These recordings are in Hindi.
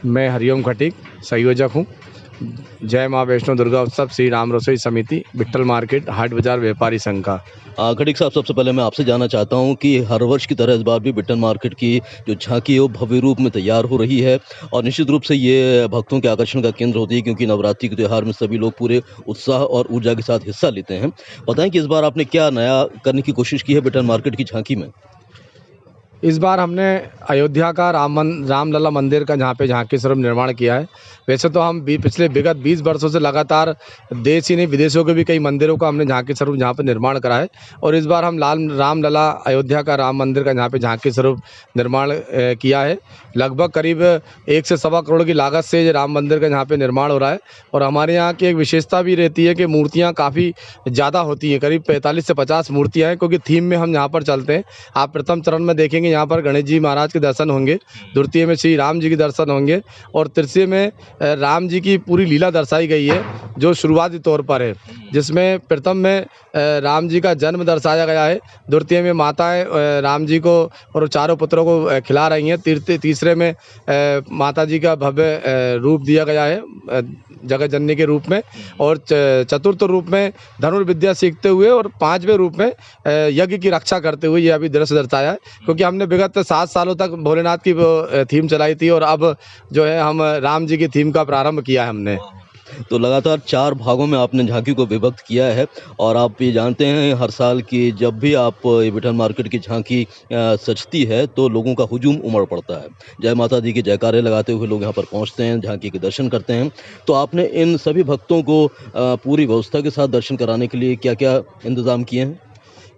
मैं हरिओम खटीक संयोजक हूँ। जय माँ वैष्णो दुर्गा उत्सव श्री राम रसोई समिति बिट्टल मार्केट हाट बाजार व्यापारी संघ का। खटीक साहब, सबसे पहले मैं आपसे जानना चाहता हूँ कि हर वर्ष की तरह इस बार भी बिट्टल मार्केट की जो झांकी है वो भव्य रूप में तैयार हो रही है और निश्चित रूप से ये भक्तों के आकर्षण का केंद्र होती है, क्योंकि नवरात्रि के त्यौहार में सभी लोग पूरे उत्साह और ऊर्जा के साथ हिस्सा लेते हैं। बताएं कि इस बार आपने क्या नया करने की कोशिश की है बिट्टल मार्केट की झांकी में? इस बार हमने अयोध्या का रामलला मंदिर का जहाँ पे झांकी स्वरूप निर्माण किया है। वैसे तो हम पिछले विगत 20 वर्षों से लगातार देश ही नहीं विदेशों के भी कई मंदिरों का हमने झांकी स्वरूप जहाँ पे निर्माण करा है, और इस बार हम रामलला अयोध्या का राम मंदिर का जहाँ पे झांकी स्वरूप निर्माण किया है। लगभग करीब 1 से सवा करोड़ की लागत से ये राम मंदिर का यहाँ पे निर्माण हो रहा है। और हमारे यहाँ की एक विशेषता भी रहती है कि मूर्तियाँ काफ़ी ज़्यादा होती हैं, करीब 45 से 50 मूर्तियाँ हैं, क्योंकि थीम में हम यहाँ पर चलते हैं। आप प्रथम चरण में देखेंगे यहाँ पर गणेश जी महाराज के दर्शन होंगे, द्वितीय में श्री राम जी के दर्शन होंगे, और तृतीय में राम जी की पूरी लीला दर्शाई गई है जो शुरुआती तौर पर है, जिसमें प्रथम में राम जी का जन्म दर्शाया गया है, द्वितीय में माताएं राम जी को और चारों पुत्रों को खिला रही हैं, तीसरे में माता जी का भव्य रूप दिया गया है जगत जननी के रूप में, और चतुर्थ रूप में धनुर्विद्या सीखते हुए, और पांचवें रूप में यज्ञ की रक्षा करते हुए ये अभी दृश्य दर्शाया है। क्योंकि हमने विगत 7 सालों तक भोलेनाथ की थीम चलाई थी, और अब जो है हम राम जी की थीम का प्रारंभ किया है हमने। तो लगातार 4 भागों में आपने झांकी को विभक्त किया है, और आप ये जानते हैं हर साल की जब भी आप ये बिट्टल मार्केट की झांकी सजती है तो लोगों का हुजूम उमड़ पड़ता है। जय माता दी के जयकारे लगाते हुए लोग यहाँ पर पहुँचते हैं, झांकी के दर्शन करते हैं। तो आपने इन सभी भक्तों को पूरी व्यवस्था के साथ दर्शन कराने के लिए क्या क्या इंतज़ाम किए हैं?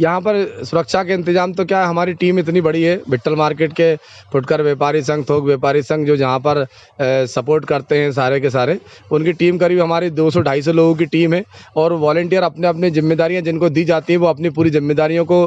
यहाँ पर सुरक्षा के इंतजाम तो क्या है, हमारी टीम इतनी बड़ी है, बिट्टल मार्केट के फुटकर व्यापारी संघ, थोक व्यापारी संघ जो जहाँ पर सपोर्ट करते हैं सारे के सारे, उनकी टीम करीब हमारी 200-250 लोगों की टीम है। और वॉलंटियर अपने अपनी जिम्मेदारियाँ जिनको दी जाती हैं वो अपनी पूरी जिम्मेदारियों को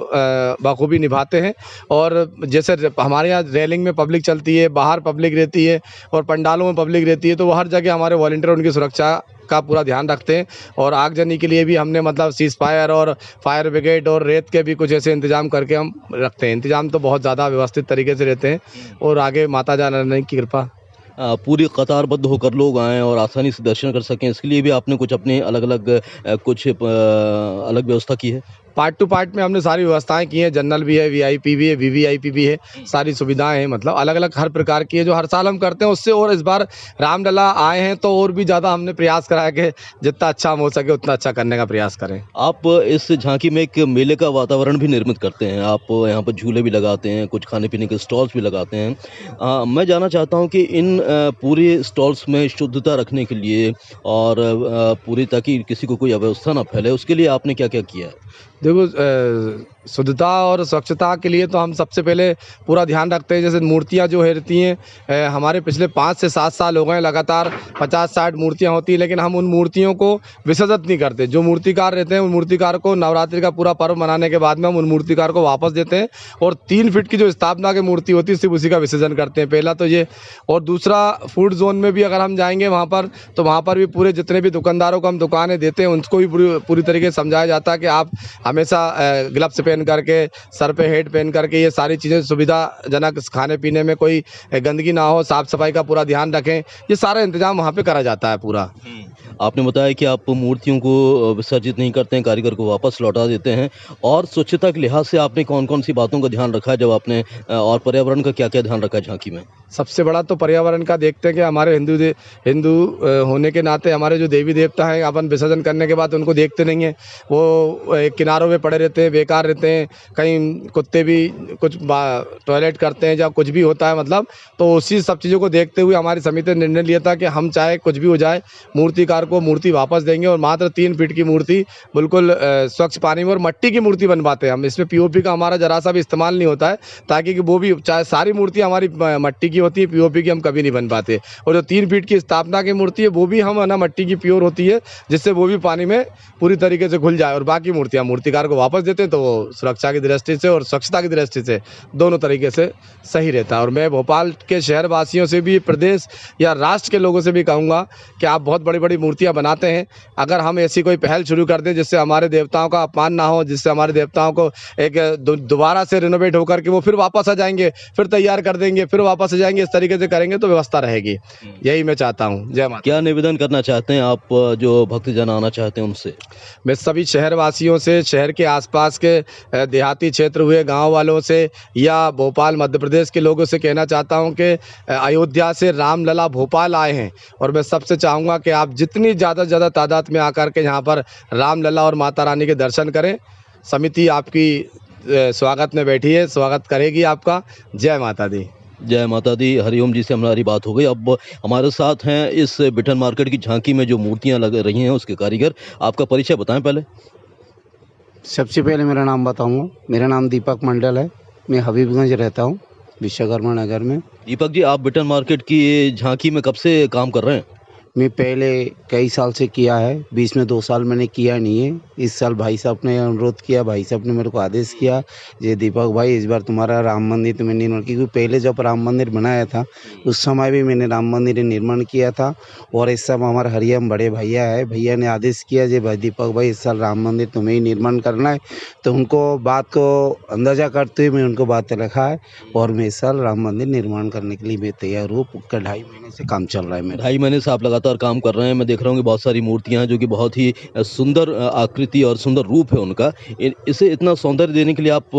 बखूबी निभाते हैं। और जैसे हमारे यहाँ रेलिंग में पब्लिक चलती है, बाहर पब्लिक रहती है, और पंडालों में पब्लिक रहती है, तो वो हर जगह हमारे वॉलंटियर उनकी सुरक्षा का पूरा ध्यान रखते हैं। और आगजनी के लिए भी हमने मतलब सीज फायर और फायर ब्रिगेड और रेत के भी कुछ ऐसे इंतजाम करके हम रखते हैं। इंतजाम तो बहुत ज़्यादा व्यवस्थित तरीके से रहते हैं, और आगे माता जाने की कृपा। पूरी कतारबद्ध होकर लोग आएँ और आसानी से दर्शन कर सकें, इसके लिए भी आपने कुछ अपने अलग-अलग अलग व्यवस्था की है? पार्ट टू पार्ट में हमने सारी व्यवस्थाएं की हैं, जनरल भी है, वीआईपी भी है, वीवीआईपी भी है, सारी सुविधाएं हैं, मतलब अलग अलग हर प्रकार की है जो हर साल हम करते हैं उससे। और इस बार रामलला आए हैं तो और भी ज़्यादा हमने प्रयास करा है कि जितना अच्छा हम हो सके उतना अच्छा करने का प्रयास करें। आप इस झांकी में एक मेले का वातावरण भी निर्मित करते हैं, आप यहाँ पर झूले भी लगाते हैं, कुछ खाने-पीने के स्टॉल्स भी लगाते हैं। मैं जानना चाहता हूँ कि इन पूरे स्टॉल्स में शुद्धता रखने के लिए और पूरी ताकि किसी को कोई अव्यवस्था ना फैले, उसके लिए आपने क्या-क्या किया है? देखो, शुद्धता और स्वच्छता के लिए तो हम सबसे पहले पूरा ध्यान रखते हैं। जैसे मूर्तियाँ जो है रहती हैं, हमारे पिछले 5 से 7 साल हो गए लगातार 50-60 मूर्तियाँ होती हैं, लेकिन हम उन मूर्तियों को विसर्जित नहीं करते। जो मूर्तिकार रहते हैं उन मूर्तिकार को नवरात्रि का पूरा पर्व मनाने के बाद में हम उन मूर्तिकार को वापस देते हैं, और 3 फीट की जो स्थापना की मूर्ति होती है सिर्फ उसी का विसर्जन करते हैं, पहला तो ये। और दूसरा, फूड जोन में भी अगर हम जाएंगे वहाँ पर, तो वहाँ पर भी पूरे जितने भी दुकानदारों को हम दुकानें देते हैं उनको भी पूरी तरीके से समझाया जाता है कि आप हमेशा ग्लव्स पहन करके, सर पे हेड पहन करके, ये सारी चीज़ें सुविधाजनक, खाने पीने में कोई गंदगी ना हो, साफ़ सफाई का पूरा ध्यान रखें, ये सारा इंतजाम वहाँ पे करा जाता है पूरा। आपने बताया कि आप मूर्तियों को विसर्जित नहीं करते हैं, कारीगर को वापस लौटा देते हैं, और स्वच्छता के लिहाज से आपने कौन-कौन सी बातों का ध्यान रखा है जब आपने और पर्यावरण का क्या-क्या ध्यान रखा है झांकी में? सबसे बड़ा तो पर्यावरण का देखते हैं कि हमारे हिंदू होने के नाते हमारे जो देवी देवता हैं, अपन विसर्जन करने के बाद उनको देखते नहीं हैं, वो किनारों में पड़े रहते हैं, बेकार रहते हैं, कहीं कुत्ते भी कुछ टॉयलेट करते हैं, जब कुछ भी होता है मतलब, तो उसी सब चीज़ों को देखते हुए हमारी समिति ने निर्णय लिया था कि हम चाहे कुछ भी हो जाए मूर्तिकार को मूर्ति वापस देंगे, और मात्र 3 फीट की मूर्ति बिल्कुल स्वच्छ पानी में और मट्टी की मूर्ति बनवाते हैं हम। इसमें पीओपी का हमारा जरा सा भी इस्तेमाल नहीं होता है, ताकि कि वो भी, चाहे सारी मूर्ति हमारी मट्टी की होती है, पीओपी की हम कभी नहीं बन पाते। और जो 3 फीट की स्थापना की मूर्ति है वो भी हम ना मट्टी की प्योर होती है, जिससे वो भी पानी में पूरी तरीके से घुल जाए, और बाकी मूर्तियाँ मूर्तिकार को वापस देते हैं, तो वो सुरक्षा की दृष्टि से और स्वच्छता की दृष्टि से दोनों तरीके से सही रहता है। और मैं भोपाल के शहर वासियों से भी, प्रदेश या राष्ट्र के लोगों से भी कहूँगा कि आप बहुत बड़ी बड़ी मूर्तियाँ बनाते हैं, अगर हम ऐसी कोई पहल शुरू कर दें जिससे हमारे देवताओं का अपमान ना हो, जिससे हमारे देवताओं को एक दोबारा से रिनोवेट होकर के वो फिर वापस आ जाएंगे, फिर तैयार कर देंगे, फिर वापस आ जाएंगे, जाएंगे, इस तरीके से करेंगे तो व्यवस्था रहेगी। यही मैं चाहता हूँ। जय माता। क्या निवेदन करना चाहते हैं आप, जो भक्तजन आना चाहते हैं उनसे? मैं सभी शहर वासियों से, शहर के आसपास के देहाती क्षेत्र हुए गांव वालों से या भोपाल मध्य प्रदेश के लोगों से कहना चाहता हूं कि अयोध्या से रामलला भोपाल आए हैं, और मैं सबसे चाहूँगा कि आप जितनी ज़्यादा से ज़्यादा तादाद में आकर के यहाँ पर रामलला और माता रानी के दर्शन करें। समिति आपकी स्वागत में बैठी है, स्वागत करेगी आपका। जय माता दी। जय माता दी। हरिओम जी से हमारी बात हो गई। अब हमारे साथ हैं इस बिठन मार्केट की झांकी में जो मूर्तियां लग रही हैं उसके कारीगर। आपका परिचय बताएं पहले। सबसे पहले मेरा नाम बताऊंगा। मेरा नाम दीपक मंडल है। मैं हबीबगंज रहता हूं, विश्वकर्मा नगर में। दीपक जी, आप बिठन मार्केट की झांकी में कब से काम कर रहे हैं? मैं पहले कई साल से किया है, बीच में 2 साल मैंने किया नहीं है। इस साल भाई साहब ने अनुरोध किया, भाई साहब ने मेरे को आदेश किया, ये दीपक भाई इस बार तुम्हारा राम मंदिर तुम्हें निर्माण, क्योंकि पहले जब राम मंदिर बनाया था उस समय भी मैंने राम मंदिर निर्माण किया था। और इस समय हमारे हरियम बड़े भैया है, भैया ने आदेश किया जे भाई दीपक भाई इस साल राम मंदिर तुम्हें ही निर्माण करना है। तो उनको बात को अंदाज़ा करते हुए मैं उनको बात रखा है, और मैं इस साल राम मंदिर निर्माण करने के लिए मैं तैयार हूँ। 2.5 महीने से काम चल रहा है मेरा। 2.5 महीने से आप लगातार काम कर रहे हैं। मैं देख रहा हूँ कि बहुत सारी मूर्तियां हैं जो कि बहुत ही सुंदर आकृति और सुंदर रूप है उनका। इसे इतना सौंदर्य देने के लिए आप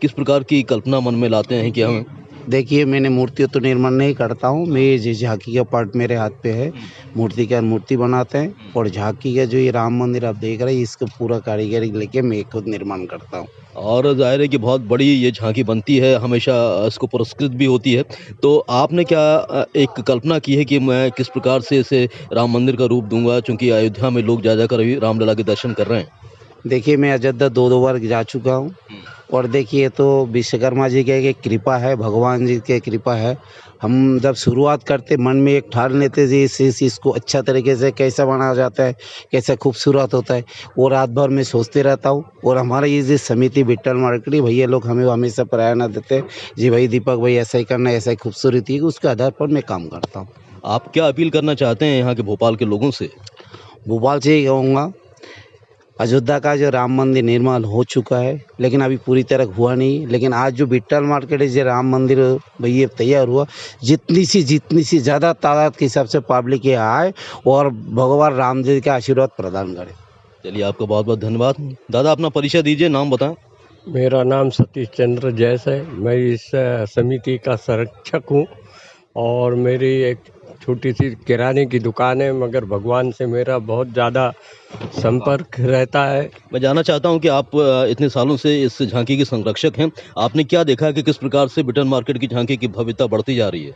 किस प्रकार की कल्पना मन में लाते हैं कि हमें? देखिए, मैंने मूर्ति तो निर्माण नहीं करता हूँ, मैं ये झांकी का पार्ट मेरे हाथ पे है। मूर्ति बनाते हैं, और झांकी का जो ये राम मंदिर आप देख रहे हैं इसका पूरा कारीगरी लेके मैं खुद निर्माण करता हूँ। और जाहिर है कि बहुत बड़ी ये झांकी बनती है, हमेशा इसको पुरस्कृत भी होती है। तो आपने क्या एक कल्पना की है कि मैं किस प्रकार से इसे राम मंदिर का रूप दूंगा, चूँकि अयोध्या में लोग जा कर अभी रामलला के दर्शन कर रहे हैं? देखिए, मैं अयोध्या 2 बार जा चुका हूँ, और देखिए तो विश्वकर्मा जी के एक कृपा है, भगवान जी के कृपा है। हम जब शुरुआत करते मन में एक ठान लेते जी इस इसको अच्छा तरीके से कैसा बनाया जाता है, कैसा खूबसूरत होता है, वो रात भर मैं सोचते रहता हूँ। और हमारा ये जो समिति बिट्टल मार्केट भैया लोग हमें हमेशा प्रेरणा देते हैं जी भाई दीपक भाई ऐसा ही करना, ऐसा ही खूबसूरती है, उसके आधार पर मैं काम करता हूँ। आप क्या अपील करना चाहते हैं यहाँ के भोपाल के लोगों से? भोपाल से ही कहूँगा, अयोध्या का जो राम मंदिर निर्माण हो चुका है, लेकिन अभी पूरी तरह हुआ नहीं। लेकिन आज जो बिट्टल मार्केट है, जो राम मंदिर भैया तैयार हुआ, जितनी सी ज़्यादा तादाद के हिसाब से पब्लिक यहाँ आए और भगवान राम जी का आशीर्वाद प्रदान करे। चलिए, आपका बहुत बहुत धन्यवाद। दादा, अपना परिचय दीजिए, नाम बताएं। मेरा नाम सतीश चंद्र जैस है। मैं इस समिति का संरक्षक हूँ, और मेरी एक छोटी सी किराने की दुकान है, मगर भगवान से मेरा बहुत ज़्यादा संपर्क रहता है। मैं जानना चाहता हूं कि आप इतने सालों से इस झांकी के संरक्षक हैं। आपने क्या देखा कि किस प्रकार से बिठन मार्केट की झांकी की भव्यता बढ़ती जा रही है?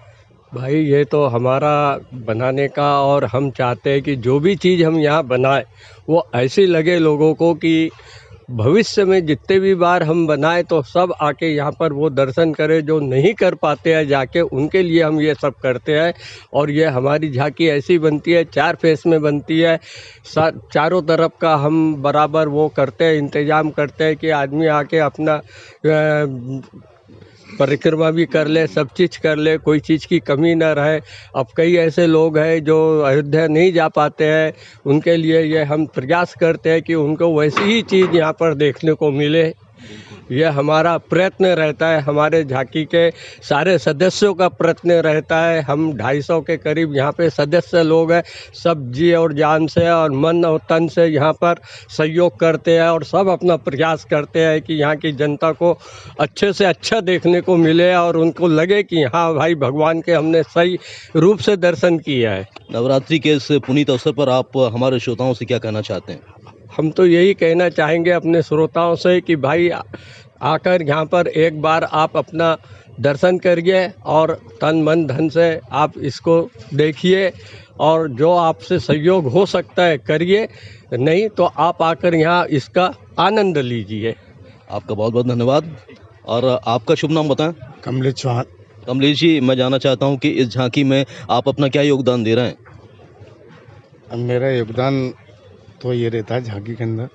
भाई, ये तो हमारा बनाने का, और हम चाहते हैं कि जो भी चीज़ हम यहाँ बनाए वो ऐसी लगे लोगों को कि भविष्य में जितने भी बार हम बनाए तो सब आके यहाँ पर वो दर्शन करें, जो नहीं कर पाते हैं जाके, उनके लिए हम ये सब करते हैं। और ये हमारी झांकी ऐसी बनती है, 4 फेस में बनती है। चारों तरफ का हम बराबर वो करते हैं, इंतज़ाम करते हैं कि आदमी आके अपना परिक्रमा भी कर ले, सब चीज़ कर ले, कोई चीज़ की कमी ना रहे। अब कई ऐसे लोग हैं जो अयोध्या नहीं जा पाते हैं, उनके लिए ये हम प्रयास करते हैं कि उनको वैसी ही चीज़ यहाँ पर देखने को मिले। यह हमारा प्रयत्न रहता है, हमारे झांकी के सारे सदस्यों का प्रयत्न रहता है। हम 250 के करीब यहाँ पे सदस्य लोग हैं, सब जी और जान से और मन और तन से यहाँ पर सहयोग करते हैं, और सब अपना प्रयास करते हैं कि यहाँ की जनता को अच्छे से अच्छा देखने को मिले, और उनको लगे कि हाँ भाई, भगवान के हमने सही रूप से दर्शन किया है। नवरात्रि के इस पुनीत अवसर पर आप हमारे श्रोताओं से क्या कहना चाहते हैं? हम तो यही कहना चाहेंगे अपने श्रोताओं से कि भाई आकर यहाँ पर एक बार आप अपना दर्शन करिए, और तन मन धन से आप इसको देखिए, और जो आपसे सहयोग हो सकता है करिए, नहीं तो आप आकर यहाँ इसका आनंद लीजिए। आपका बहुत बहुत धन्यवाद। और आपका शुभ नाम बताएं। कमलेश चौहान। कमलेश जी, मैं जानना चाहता हूं कि इस झांकी में आप अपना क्या योगदान दे रहे हैं? अब मेरा योगदान तो ये रहता है झांकी के अंदर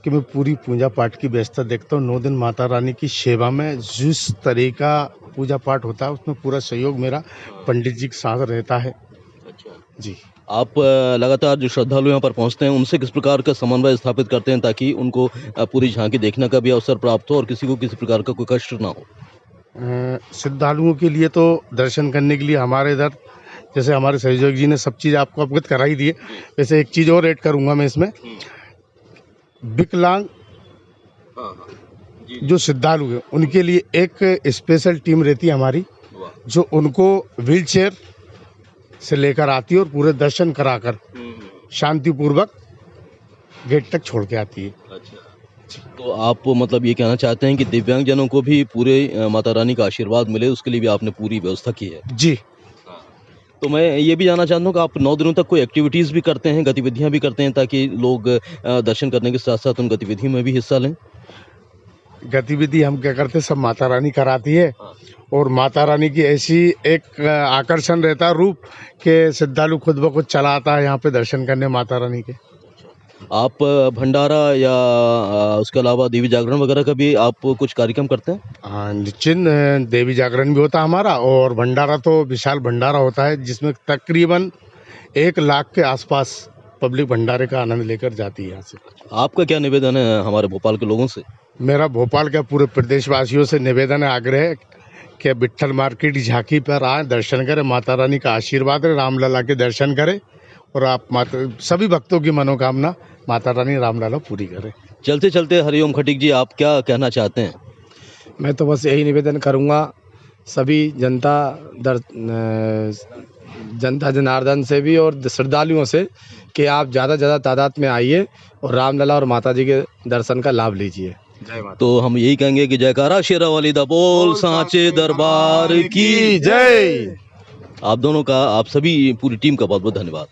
कि मैं पूरी पूजा पाठ की व्यवस्था देखता हूँ। 9 दिन माता रानी की सेवा में जिस तरीका पूजा पाठ होता है उसमें पूरा सहयोग मेरा पंडित जी के साथ रहता है। अच्छा जी। आप लगातार जो श्रद्धालु यहाँ पर पहुँचते हैं उनसे किस प्रकार का समन्वय स्थापित करते हैं ताकि उनको पूरी झांकी देखने का भी अवसर प्राप्त हो और किसी को किसी प्रकार का कोई कष्ट ना हो? श्रद्धालुओं के लिए तो दर्शन करने के लिए हमारे इधर जैसे हमारे सहयोगी जी ने सब चीज़ आपको अवगत करा ही दी है, वैसे एक चीज़ और ऐड करूँगा मैं इसमें। विकलांग जो श्रद्धालु हैं उनके लिए एक स्पेशल टीम रहती है हमारी, जो उनको व्हील चेयर से लेकर आती है और पूरे दर्शन कराकर शांतिपूर्वक गेट तक छोड़ के आती है। अच्छा, तो आप मतलब ये कहना चाहते हैं कि दिव्यांगजनों को भी पूरे माता रानी का आशीर्वाद मिले, उसके लिए भी आपने पूरी व्यवस्था की है? जी। तो मैं ये भी जानना चाहता हूँ कि आप 9 दिनों तक कोई एक्टिविटीज़ भी करते हैं, गतिविधियाँ भी करते हैं, ताकि लोग दर्शन करने के साथ-साथ उन गतिविधियों में भी हिस्सा लें? गतिविधि हम क्या करते हैं, सब माता रानी कराती है, और माता रानी की ऐसी एक आकर्षण रहता है रूप कि श्रद्धालु खुद ब खुद चला आता है यहाँ पे दर्शन करने माता रानी के। आप भंडारा या उसके अलावा देवी जागरण वगैरह का भी आप कुछ कार्यक्रम करते हैं? हाँ निश्चित, देवी जागरण भी होता है हमारा, और भंडारा तो विशाल भंडारा होता है जिसमें तकरीबन 1 लाख के आसपास पब्लिक भंडारे का आनंद लेकर जाती है यहाँ से। आपका क्या निवेदन है हमारे भोपाल के लोगों से? मेरा भोपाल के पूरे प्रदेशवासियों से निवेदन है, आग्रह है कि विट्ठल मार्केट झांकी पर आए, दर्शन करें, माता रानी का आशीर्वाद है, रामलला के दर्शन करें, और आप सभी भक्तों की मनोकामना माता रानी रामलला पूरी करें। चलते चलते हरिओम खटीक जी, आप क्या कहना चाहते हैं? मैं तो बस यही निवेदन करूँगा सभी जनता जनार्दन से भी और श्रद्धालुओं से कि आप ज़्यादा से ज़्यादा तादाद में आइए और रामलला और माता जी के दर्शन का लाभ लीजिए। जय माता। तो हम यही कहेंगे कि जयकारा शेरा वाली दा बोल सांचे दरबार की जय। आप दोनों का, आप सभी पूरी टीम का बहुत बहुत धन्यवाद।